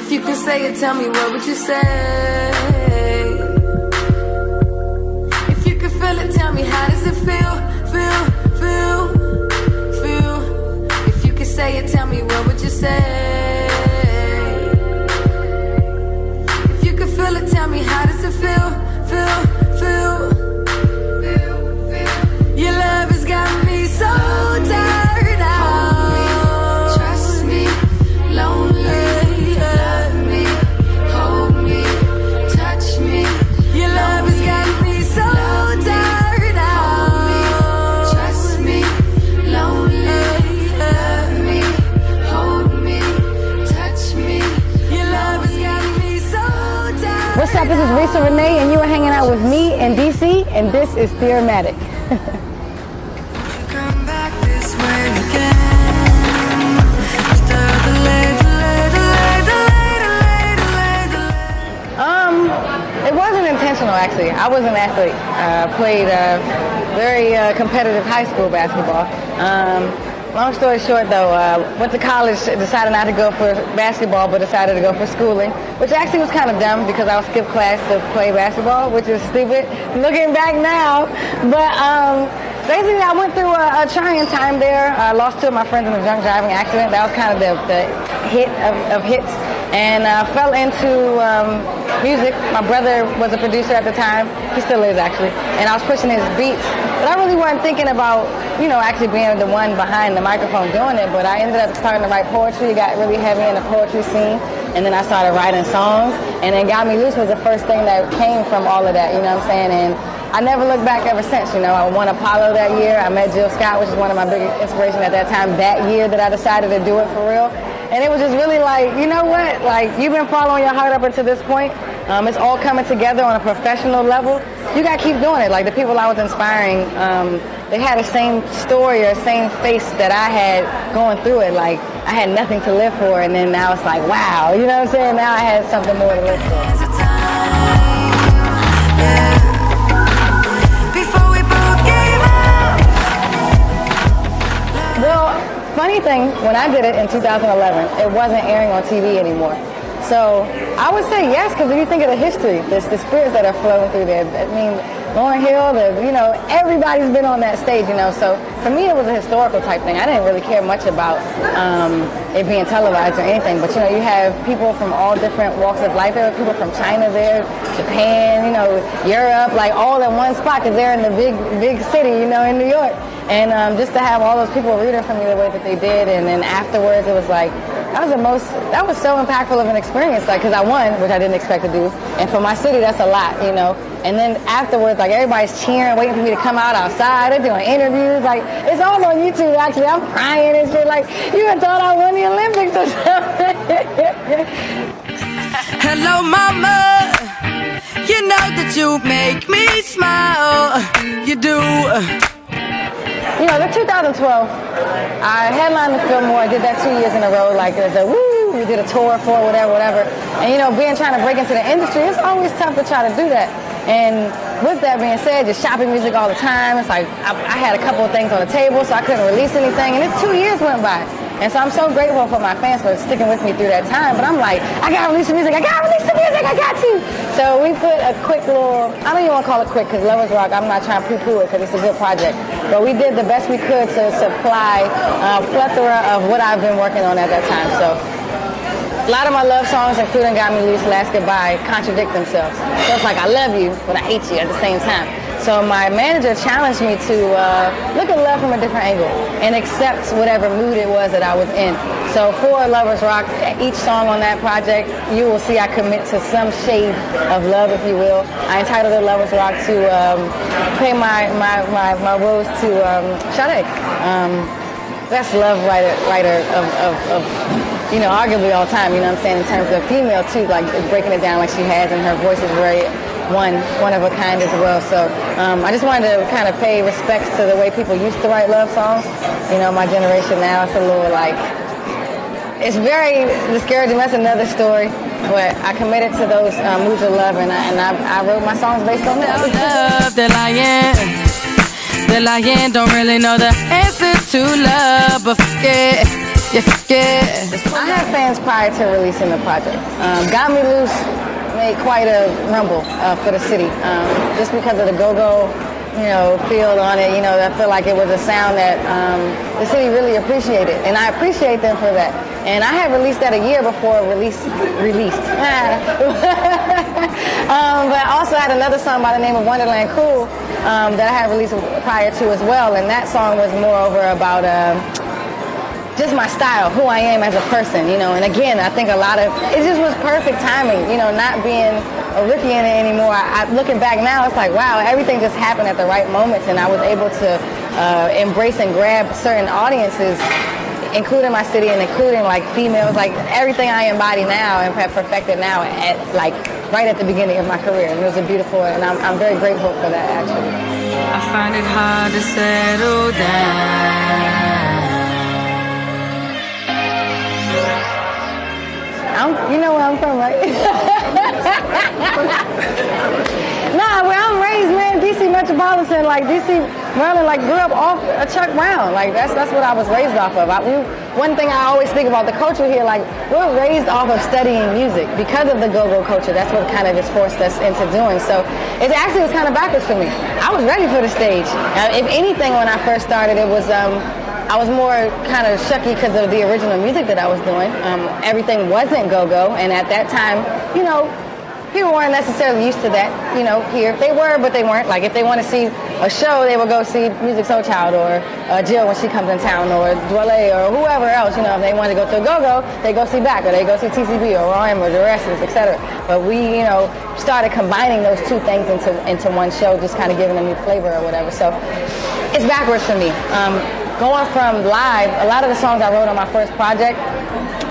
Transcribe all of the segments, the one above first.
If you could say it, tell me what would you say? If you could feel it, tell me how does it feel? If you could say it, tell me what would you say? If you could feel it, tell me how does it feel? Your love has got me so tired out. Trust me, lonely. Love me, hold me, touch me. Your love has got me so tired out. Trust me, lonely. Love me, hold me, touch me. Your love has got me so tired. What's up? This is Reesa Renee, and you are hanging out with me in DC, and this is Theorematic. It wasn't intentional, actually. I was an athlete. Played very competitive high school basketball. Long story short, though, went to college, decided not to go for basketball, but decided to go for schooling, which actually was kind of dumb because I would skip class to play basketball, which is stupid looking back now. But basically, I went through a trying time there. I lost two of my friends in a drunk driving accident. That was kind of the hit of hits. And fell into music. My brother was a producer at the time. He still is, actually. And I was pushing his beats. But I really wasn't thinking about, actually being the one behind the microphone doing it. But I ended up starting to write poetry. Got really heavy in the poetry scene. And then I started writing songs. And then Got Me Loose was the first thing that came from all of that, you know what I'm saying? And I never looked back ever since, I won Apollo that year. I met Jill Scott, which is one of my biggest inspirations at that time, that year that I decided to do it for real. And it was just really like, you know what? Like, you've been following your heart up until this point. It's all coming together on a professional level. You got to keep doing it. Like, the people I was inspiring, they had the same story or same face that I had going through it. Like, I had nothing to live for, and then now it's like, wow. You know what I'm saying? Now I had something more to live for. Funny thing, when I did it in 2011, it wasn't airing on TV anymore. So I would say yes, because if you think of the history, the spirits that are flowing through there. I mean, Lauryn Hill, everybody's been on that stage, So for me, it was a historical type thing. I didn't really care much about it being televised or anything. But, you have people from all different walks of life. There were people from China there, Japan, Europe, like all in one spot, because they're in the big city, in New York. And just to have all those people rooting for me the way that they did, and then afterwards it was like, that was so impactful of an experience, like, because I won, which I didn't expect to do, and for my city, that's a lot, And then afterwards, like, everybody's cheering, waiting for me to come out outside, they're doing interviews, like, it's all on YouTube, actually, I'm crying and shit, like, you even thought I won the Olympics or something. Hello, mama, you know that you make me smile, you do. The 2012, I headlined the Fillmore. I did that 2 years in a row, like as a woo. We did a tour for it, whatever. And trying to break into the industry, it's always tough to try to do that. And with that being said, just shopping music all the time. It's like I had a couple of things on the table, so I couldn't release anything. And 2 years went by. And so I'm so grateful for my fans for sticking with me through that time. But I'm like, I gotta release the music, I got to. So we put a quick little, I don't even want to call it quick, because Lovers Rock, I'm not trying to poo-poo it because it's a good project. But we did the best we could to supply a plethora of what I've been working on at that time. So a lot of my love songs, including Got Me Loose, Last Goodbye, contradict themselves. So it's like, I love you, but I hate you at the same time. So my manager challenged me to look at love from a different angle and accept whatever mood it was that I was in. So for Lovers Rock, each song on that project, you will see I commit to some shade of love, if you will. I entitled it Lovers Rock to pay my rose to Sade. Best love writer of arguably all time, you know what I'm saying, in terms of female too, like breaking it down like she has, and her voice is very one of a kind as well. So I just wanted to kind of pay respects to the way people used to write love songs. My generation now, it's a little like, it's very discouraging. That's another story. But I committed to those moods of love, and I wrote my songs based on that. Love, they're lying, don't really know the answer to love, but yeah. I have fans prior to releasing the project. Got Me Loose made quite a rumble for the city, just because of the go-go, feel on it. I feel like it was a sound that the city really appreciated, and I appreciate them for that. And I had released that a year before released. But I also had another song by the name of Wonderland Cool that I had released prior to as well, and that song was moreover about just my style, who I am as a person, and again, I think it just was perfect timing, not being a rookie in it anymore. Looking back now, it's like, wow, everything just happened at the right moments, and I was able to embrace and grab certain audiences, including my city and including like females, like everything I embody now and have perfected now at like right at the beginning of my career. And it was a beautiful, and I'm very grateful for that actually. I find it hard to settle down. You know where I'm from, right? Nah, where I'm raised, man, DC Metropolitan, like DC, Maryland, like grew up off of Chuck Brown. Like that's what I was raised off of. One thing I always think about the culture here, like we're raised off of studying music because of the go-go culture. That's what kind of just forced us into doing. So it actually was kind of backwards for me. I was ready for the stage. If anything, when I first started, it was I was more kind of shucky because of the original music that I was doing. Everything wasn't go-go, and at that time, people weren't necessarily used to that, here. They were, but they weren't. Like, if they want to see a show, they would go see Music Soul Child or Jill when she comes in town, or Dwelle or whoever else, If they wanted to go to a go-go, they go see Back, or they go see TCB or RM or Duresses, etc. But we, started combining those two things into one show, just kind of giving a new flavor or whatever. So it's backwards for me. Going from live, a lot of the songs I wrote on my first project,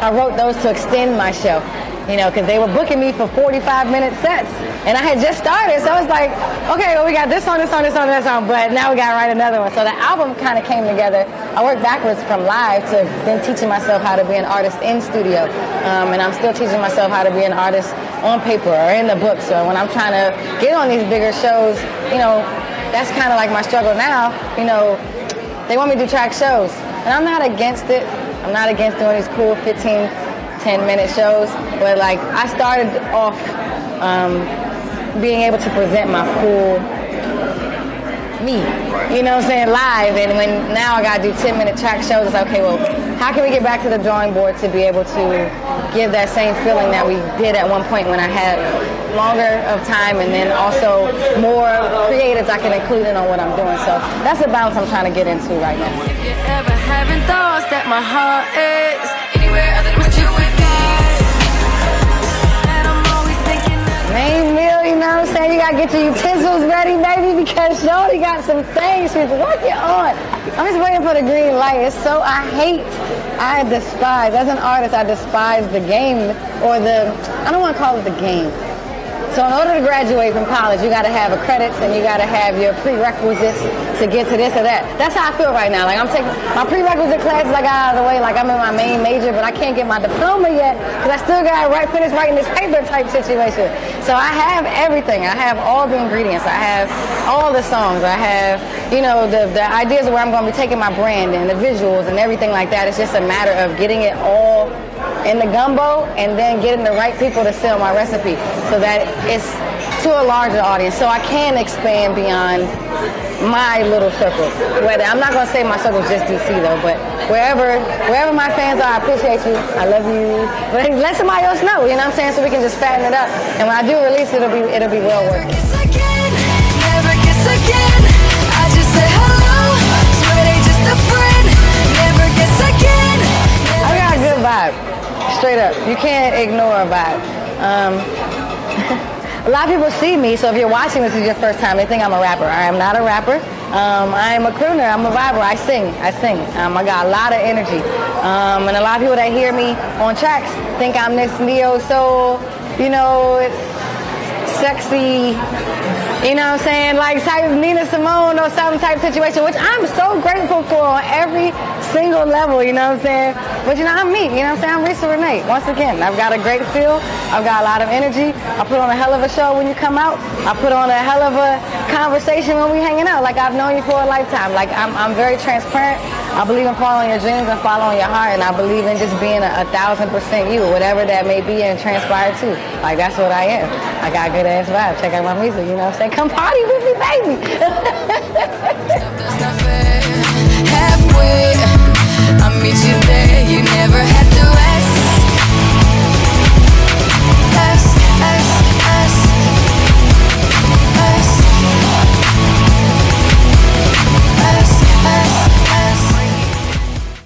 I wrote those to extend my show, because they were booking me for 45-minute sets. And I had just started, so I was like, okay, well, we got this song, but now we got to write another one. So the album kind of came together. I worked backwards from live to then teaching myself how to be an artist in studio. And I'm still teaching myself how to be an artist on paper or in the books. So when I'm trying to get on these bigger shows, that's kind of like my struggle now, They want me to do track shows, and I'm not against it. I'm not against doing these cool 15, 10-minute shows, but like I started off being able to present my full me, live, and when now I gotta do 10-minute track shows, it's like, okay, well, how can we get back to the drawing board to be able to give that same feeling that we did at one point when I had longer of time, and then also more creatives I can include in on what I'm doing. So that's the balance I'm trying to get into right now. If you're ever having thoughts that my heart is anywhere other than what you would get, and I'm always thinking of Main meal, you know what I'm saying? You gotta get your utensils ready, baby, because Shorty got some things she's working on. I'm just waiting for the green light. I despise, as an artist, I despise the game, or I don't want to call it the game. So in order to graduate from college, you got to have credits and you got to have your prerequisites to get to this or that. That's how I feel right now. Like I'm taking my prerequisite classes, I got out of the way. Like I'm in my main major, but I can't get my diploma yet because I still got to finish writing this paper type situation. So I have everything. I have all the ingredients. I have all the songs. I have, the ideas of where I'm going to be taking my brand and the visuals and everything like that. It's just a matter of getting it all in the gumbo and then getting the right people to sell my recipe so that it's to a larger audience, so I can expand beyond my little circle. I'm not going to say my circle is just DC though, but wherever my fans are, I appreciate you, I love you, but let somebody else know, you know what I'm saying, so we can just fatten it up, and when I do release it, it'll be well worth it. never kiss again. I just say hello, swear they just a friend. Never kiss again. I got a good vibe. Straight up. You can't ignore a vibe. A lot of people see me, so if you're watching this is your first time, they think I'm a rapper. I am not a rapper. I'm a crooner. I'm a viber. I sing. I got a lot of energy. And a lot of people that hear me on tracks think I'm this neo-soul, sexy, what I'm saying, like type Nina Simone or some type situation, which I'm so grateful for on every single level, what I'm saying. But I'm me, what I'm saying. I'm Reesa Renee. Once again, I've got a great feel. I've got a lot of energy. I put on a hell of a show when you come out. I put on a hell of a conversation when we hanging out. Like I've known you for a lifetime. Like I'm very transparent. I believe in following your dreams and following your heart, and I believe in just being 1,000% you, whatever that may be and transpire to. Like, that's what I am. I got good ass vibe. Check out my music, you know what I'm saying? Come party with me, baby. Halfway, I'll meet you there. You never had to